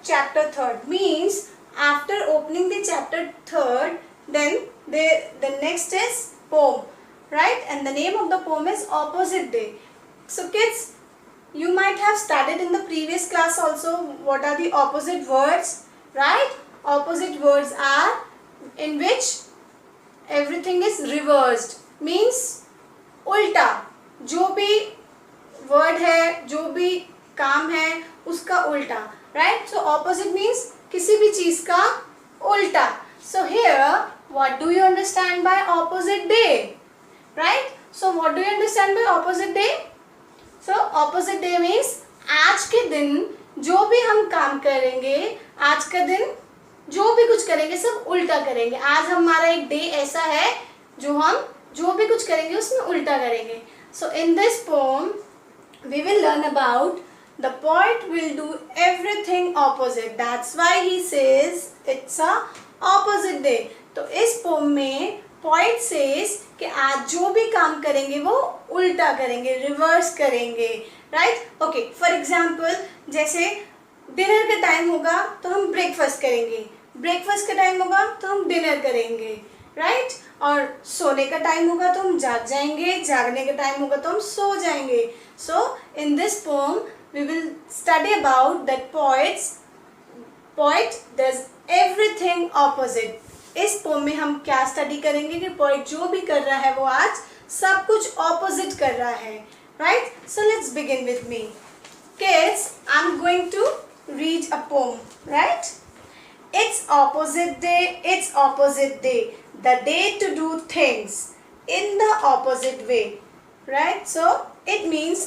chapter 3rd means after opening the chapter 3rd, then the next is poem, right? And the name of the poem is Opposite Day. So kids, you might have studied in the previous class also what are the opposite words, right? Opposite words are in which everything is reversed, means उल्टा, जो भी word है, जो भी काम है उसका उल्टा, राइट? सो ऑपोजिट मीन्स किसी भी चीज का उल्टा. So here what do you understand by opposite day, right? So what do you understand by opposite day? So opposite day means आज के दिन जो भी हम काम करेंगे, आज का दिन जो भी कुछ करेंगे सब उल्टा करेंगे. आज हमारा एक डे ऐसा है जो हम जो भी कुछ करेंगे उसमें उल्टा करेंगे. So in this poem we will learn about the poet will do everything opposite. That's why he says it's a opposite day. तो इस पोम में poet says कि आज जो भी काम करेंगे वो उल्टा करेंगे, रिवर्स करेंगे, right? Okay, for example, जैसे डिनर का टाइम होगा तो हम ब्रेकफास्ट करेंगे, ब्रेकफास्ट का टाइम होगा तो हम डिनर करेंगे, राइट? और सोने का टाइम होगा तो हम जाग जाएंगे, जागने का टाइम होगा तो हम सो जाएंगे. So in this poem we will study about that poet does everything opposite. इस पोम में हम क्या स्टडी करेंगे कि पोएट जो भी कर रहा है वो आज सब कुछ ऑपोजिट कर रहा है, right? So let's begin with me. Kids, I am going to read a poem, right? It's opposite day, it's opposite day, the day to do things in the opposite way, right? So it means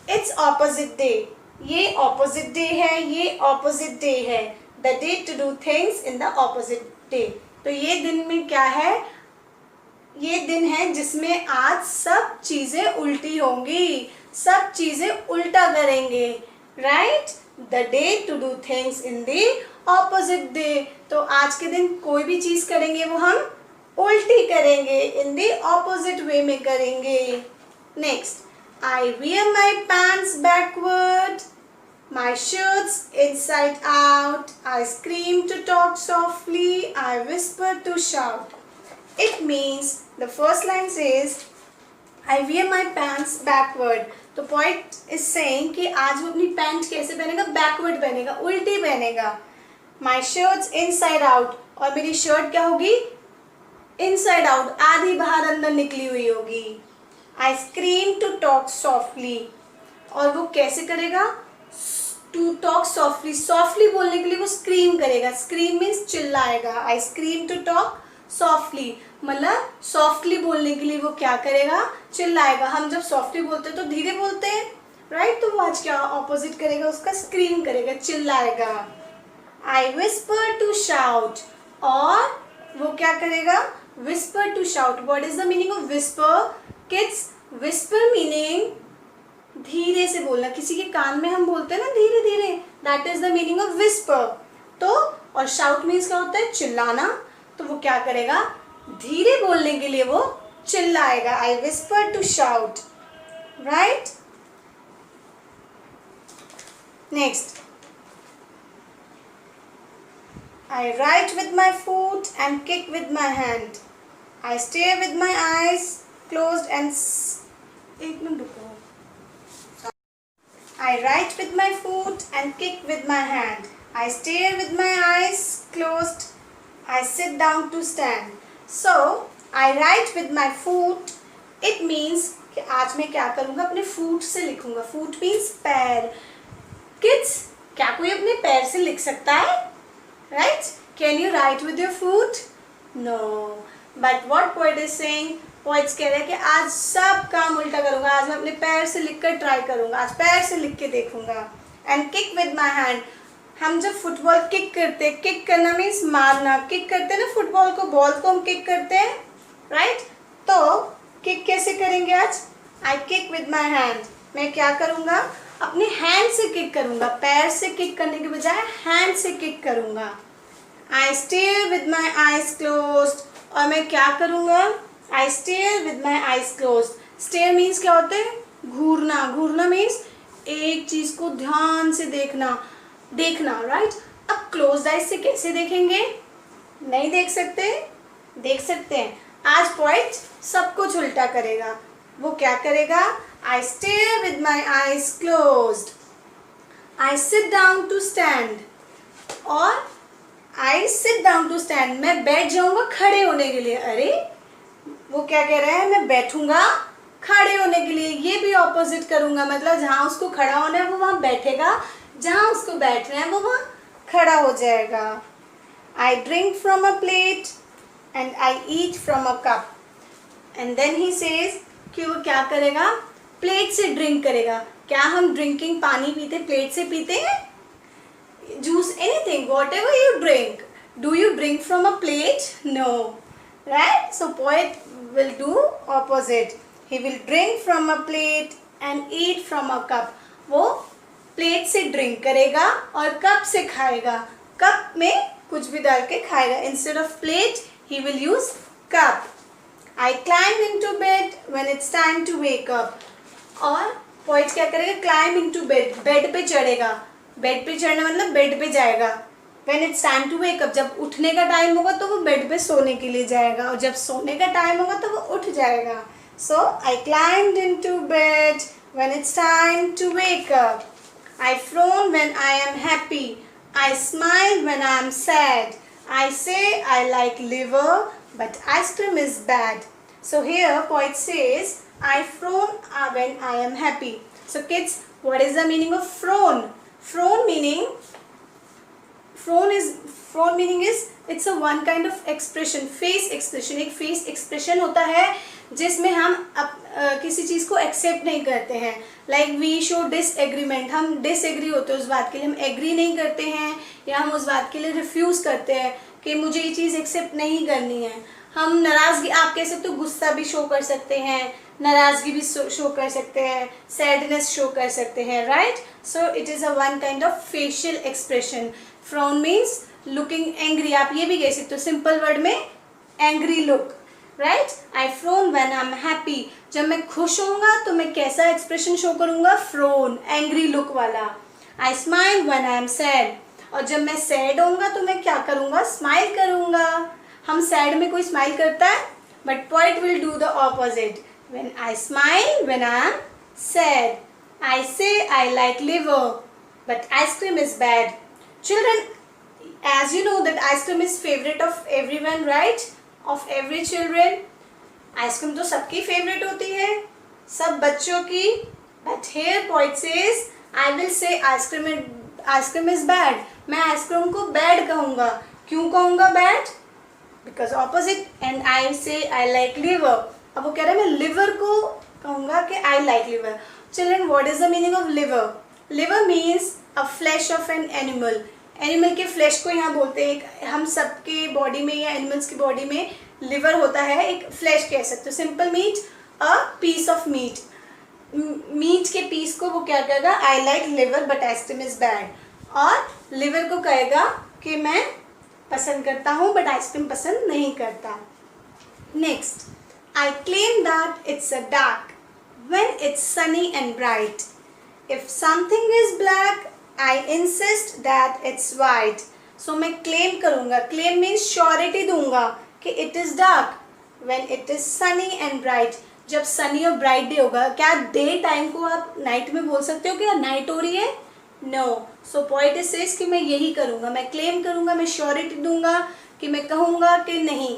it's opposite day. ये opposite day है, ये opposite day है. The day to do things in the opposite day. तो ये दिन में क्या है? ये दिन है जिसमें आज सब चीजें उल्टी होंगी, सब चीजें उल्टा करेंगे, right? The day to do things in the opposite day. तो आज के दिन कोई भी चीज करेंगे वो हम उल्टी करेंगे, in the opposite way में करेंगे. Next, I wear my pants backward, my shirts inside out, I scream to talk softly, I whisper to shout. It means the first line says I wear my pants backward. तो poet is saying कि आज वो अपनी pant कैसे पहनेगा? Backward पहनेगा, उल्टी पहनेगा. My shirts inside out, और मेरी शर्ट क्या होगी? Inside out, आधी बाहर अंदर निकली हुई होगी. I scream to talk softly, और वो कैसे करेगा? To talk softly, softly बोलने के लिए वो scream करेगा. Scream means चिल्लाएगा. I scream to talk softly, मतलब सॉफ्टली बोलने के लिए वो क्या करेगा? चिल्लाएगा. हम जब सॉफ्टली बोलते हैं तो धीरे बोलते हैं, राइट? तो वो आज क्या ऑपोजिट करेगा? उसका स्क्रीम करेगा, चिल्लाएगा. आई विस्पर टू शाउट, और वो क्या करेगा? Whisper to shout. What is the meaning of whisper? Kids, whisper meaning धीरे से बोलना. किसी के कान में हम बोलते हैं ना धीरे धीरे, that is the meaning of whisper. तो और शाउट मीन्स क्या होता है? चिल्लाना. तो वो क्या करेगा? धीरे बोलने के लिए वो चिल्लाएगा. I whisper to shout, right? Next, I write with my foot and kick with my hand, I stare with my eyes closed and एक मिनट रुको. I write with my foot and kick with my hand, I stare with my eyes closed, I sit down to stand. So I write with my foot. It means कि आज मैं क्या करूँगा? अपने फूट से लिखूँगा. फूट means पैर. Kids, क्या कोई अपने पैर से लिख सकता है? Right? Can you write with your foot? No. But what poet is saying? Poets कह रहे हैं कि आज सब काम उल्टा करूँगा. आज मैं अपने पैर से लिखकर ट्राई करूँगा. आज पैर से लिख के देखूँगा. And kick with my hand. हम जब फुटबॉल किक करते हैं, किक करना मीन्स मारना, किक करते हैं ना फुटबॉल को, बॉल को हम किक करते हैं, राइट? तो किक कैसे करेंगे आज? आई किक विद माई हैंड. मैं क्या करूँगा? अपने हैंड से किक करूँगा. पैर से किक करने के बजाय हैंड से किक करूँगा. I stare with my eyes closed, और मैं क्या करूँगा? I stare with my eyes closed. Stare means क्या होता है? घूरना. घूरना मीन्स एक चीज़ को ध्यान से देखना. देखना, राइट। अब क्लोज्ड आइज से कैसे देखेंगे? नहीं देख सकते? देख सकते हैं। आज पोएट सब कुछ उल्टा करेगा। वो क्या करेगा? I stare with my eyes closed, I sit down to stand, और I sit down to stand, मैं बैठ जाऊंगा खड़े होने के लिए। अरे वो क्या कह रहा है? मैं बैठूंगा खड़े होने के लिए। ये भी ऑपोजिट करूंगा, मतलब जहां उसको खड़ा होना है वो वहां बैठेगा, जहां उसको बैठना है वो वहां खड़ा हो जाएगा। I drink from a plate and I eat from a cup, and then he says कि वो क्या करेगा? प्लेट से ड्रिंक करेगा। क्या हम ड्रिंकिंग पानी पीते प्लेट से पीते हैं? Juice, anything, whatever you drink. Do you drink from a plate? No. Right? So poet will do opposite. He will drink from a plate and eat from a cup. वो plate से drink करेगा और cup से खाएगा। Cup में कुछ भी डाल के खाएगा। Instead of plate, he will use cup. I climb into bed when it's time to wake up. और पोइट क्या करेगा? Climb into bed. बेड पे चढ़ेगा। बेड पे चढ़ना मतलब बेड पे जाएगा। When it's time to wake up, जब उठने का टाइम होगा तो वो बेड पे सोने के लिए जाएगा, और जब सोने का टाइम होगा तो वो उठ जाएगा। So I climbed into bed when it's time to wake up. I frown when I am happy. I smile when I am sad. I say I like liver, but ice cream is bad. So here poet says I frown when I am happy. So kids, what is the meaning of frown? Frown meaning is it's a one kind of expression, face expression. एक face expression होता है जिसमें हम किसी चीज़ को accept नहीं करते हैं। Like we show disagreement, हम disagree होते हैं उस बात के लिए, हम agree नहीं करते हैं, या हम उस बात के लिए refuse करते हैं कि मुझे ये चीज़ accept नहीं करनी है। हम नाराज़गी, आप कह सकते हो गुस्सा भी शो कर सकते हैं, नाराज़गी भी शो कर सकते हैं, सैडनेस शो कर सकते हैं, right. So it is a one kind of facial expression. Frown means looking angry, आप ये भी कह सकते हो सिंपल वर्ड में, angry look, right. I prone when I am happy, जब मैं खुश होऊंगा तो मैं कैसा एक्सप्रेशन शो करूंगा? फ्रोन, एंग्री लुक वाला। आई smile when I am sad, और जब मैं सैड होऊंगा तो मैं क्या करूंगा? स्माइल करूंगा। हम सैड में कोई स्माइल करता है? But poet will do the opposite. When I smile when I am sad, I say I like liver, but ice cream is bad. Children, as you know that ice cream is favorite of everyone, right? Of every children. Ice cream तो सबकी favorite होती है, सब बच्चों की. But here poet says, I will say ice cream is bad. मैं ice cream को bad कहूँगा. क्यों कहूँगा bad? Because opposite, and I say I like liver. अब वो कह रहा है मैं लिवर को कहूँगा कि आई like liver. Children, what is the meaning of liver? Liver means a flash of an animal. Animal के फ्लैश को यहाँ बोलते हैं। हम सबके बॉडी में या एनिमल्स की बॉडी में लिवर होता है, एक फ्लैश कह सकते हो। Simple meat, a piece of meat. Meat के पीस को वो क्या कहेगा? I like liver but ice cream is bad. और लिवर को कहेगा कि मैं पसंद करता हूँ बट आइसक्रीम पसंद नहीं करता। Next, I claim that it's a dark when it's sunny and bright. If something is black, I insist that it's white. So मैं claim करूँगा। Claim means surety दूँगा कि it is dark when it is sunny and bright. जब sunny और bright day होगा, क्या day time को आप night में बोल सकते हो कि night हो रही है? No. So poet says कि मैं यही करूँगा, मैं claim करूँगा, मैं surety दूँगा कि मैं कहूँगा कि नहीं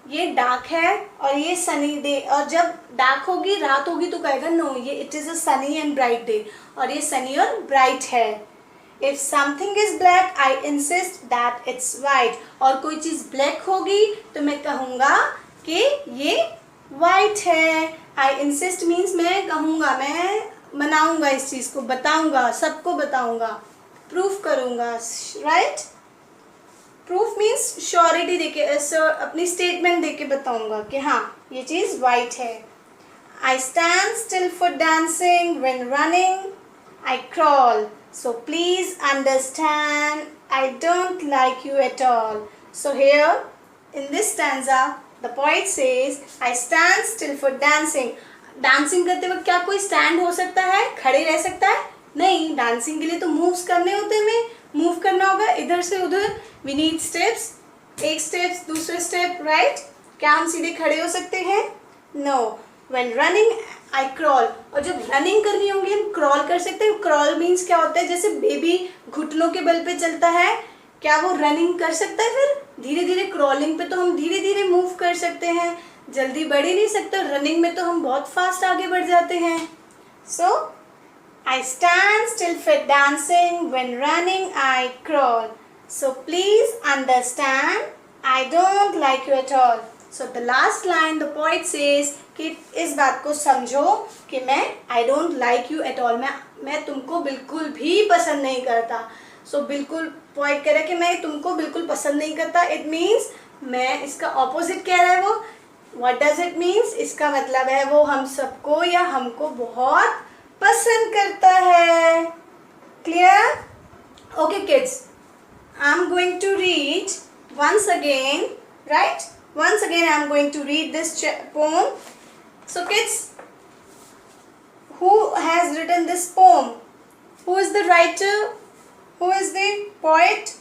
ये डार्क है और ये सनी डे, और जब डार्क होगी, रात होगी तो कहेगा नो ये it is a Sunny and bright day, और ये सनी और ब्राइट है। If something is black I insist that it's white, और कोई चीज़ ब्लैक होगी तो मैं कहूँगा कि ये वाइट है। आई इंसिस्ट मीन्स मैं कहूँगा, मैं मनाऊँगा इस चीज़ को, बताऊँगा, सबको बताऊँगा, प्रूफ करूँगा, राइट। प्रूफ मीन्स श्योरिटी देके, अपनी स्टेटमेंट देके बताऊंगा कि हाँ ये चीज़ वाइट है। I stand still for dancing when running I crawl, so please understand I don't like you at all. So here in this stanza the poet says I stand still for dancing. Dancing करते वक्त क्या कोई stand हो सकता है, खड़े रह सकता है? नहीं, डांसिंग के लिए तो मूव्स करने होते हैं, हमें मूव से उधर, वी नीड स्टेप्स, एक स्टेप्स दूसरे स्टेप, राइट? क्या हम सीधे खड़े हो सकते हैं? No. When running I crawl. और जब रनिंग करनी होगी हम क्रॉल कर सकते हैं. क्रॉल मीन्स क्या होता है? जैसे बेबी घुटनों के बल पे चलता है, क्या वो रनिंग कर सकता है? फिर धीरे धीरे क्रॉलिंग पे तो हम धीरे धीरे मूव कर सकते हैं, जल्दी बढ़ ही नहीं सकते. रनिंग में तो हम बहुत फास्ट आगे बढ़ जाते हैं. सो I stand still for dancing, when running I crawl. So please understand, I don't like you at all. So the last line the poet says कि इस बात को समझो कि मैं I don't like you at all, मैं तुमको बिल्कुल भी पसंद नहीं करता. So बिल्कुल poet कह रहा है कि मैं तुमको बिल्कुल पसंद नहीं करता. It means मैं, इसका opposite कह रहा है वो. What does it means? इसका मतलब है वो हम सबको या हमको बहुत पसंद करता है. Clear? Okay kids, I'm going to read once again, right? Once again I'm going to read this poem. So kids, who has written this poem? Who is the writer? Who is the poet?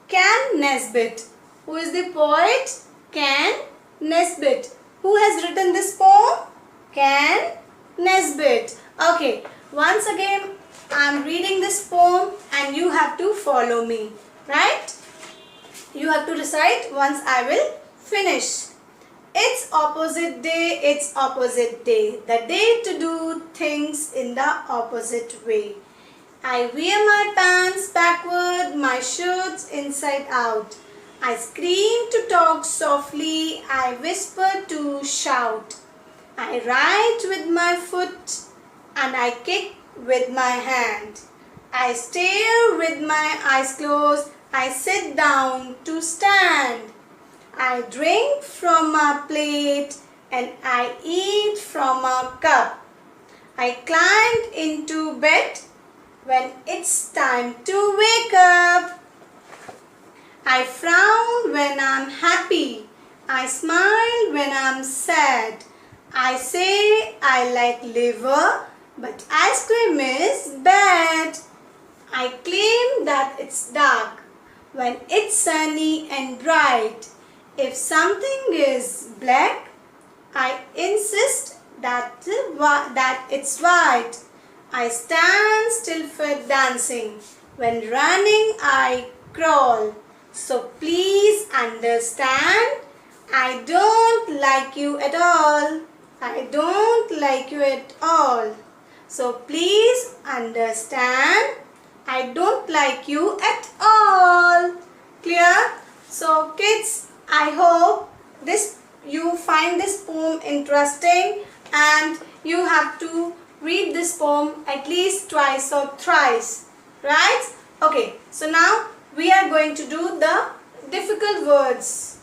Ken Nesbitt. Who is the poet? Ken Nesbitt. Who has written this poem? Ken Nesbitt. Okay, once again I am reading this poem and you have to follow me, right? You have to recite once I will finish. It's opposite day, it's opposite day, the day to do things in the opposite way. I wear my pants backward, my shirts inside out. I scream to talk softly, I whisper to shout. I write with my foot and I kick with my hand. I stare with my eyes closed, I sit down to stand. I drink from a plate and I eat from a cup. I climbed into bed when it's time to wake up. I frown when I'm happy, I smile when I'm sad. I say I like liver, but ice cream is bad. I claim that it's dark when it's sunny and bright. If something is black, I insist that it's white. I stand still for dancing. When running, I crawl. So please understand, I don't like you at all. I don't like you at all. So please understand, I don't like you at all. Clear? So kids, I hope you find this poem interesting and you have to read this poem at least twice or thrice. Right? Okay, so now we are going to do the difficult words.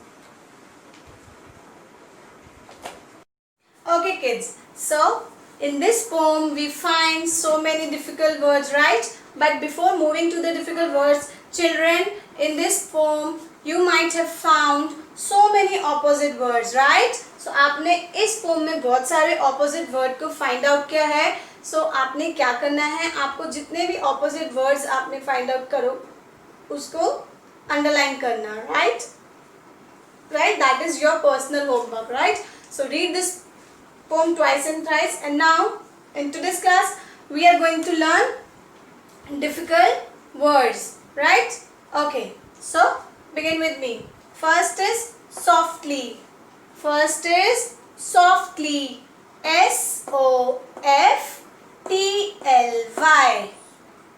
Okay kids, so in this poem we find so many difficult words, right? But before moving to the difficult words, children, in this poem you might have found so many opposite words, right? So आपने इस poem में बहुत सारे opposite word को find out किया है. So आपने क्या करना है, आपको जितने भी opposite words आपने find out करो उसको underline करना, right? Right? That is your personal homework, right? So read this poem twice and thrice. And now in today's class we are going to learn difficult words, right? Okay, so begin with me. First is softly. First is softly. S-O-F-T-L-Y.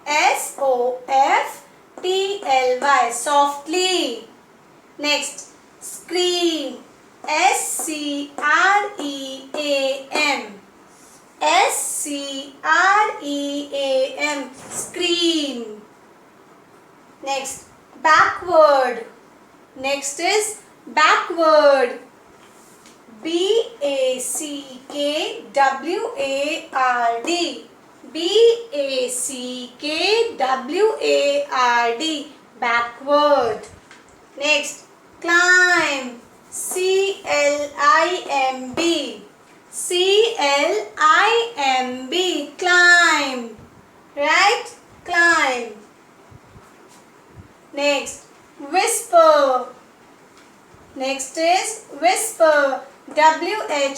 S-O-F-T-L-Y. Softly. Next, scream. S-C-R-E-A-M. S-C-R-E-A-M. Scream. Next, backward. Next is backward. B-A-C-K-W-A-R-D. B-A-C-K-W-A-R-D. Backward. Next, climb. C-L-I-M-B. C-L-I-M-B. Climb. Right? Climb. Next, whisper. Next is whisper. W-H-I-S-P-E-R.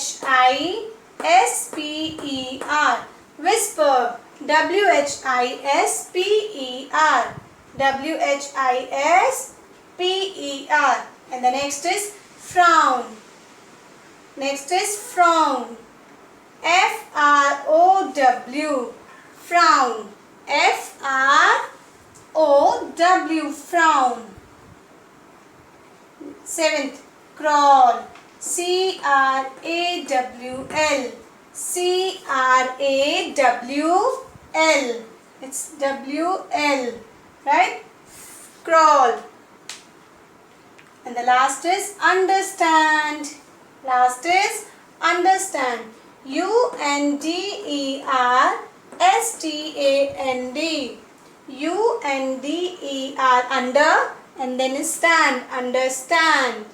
Whisper. W-H-I-S-P-E-R. W-H-I-S-P-E-R. And the next is frown. Next is frown. F-R-O-W. Frown. F-R-O-W. Frown. Seventh, crawl. C-R-A-W-L. C-R-A-W-L. It's W-L. Right? Crawl. And the last is understand. Last is understand. U-N-D-E-R-S-T-A-N-D. U-N-D-E-R. Under and then stand. Understand.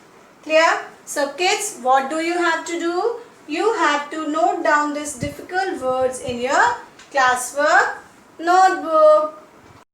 Clear? So kids, what do you have to do? You have to note down these difficult words in your classwork notebook.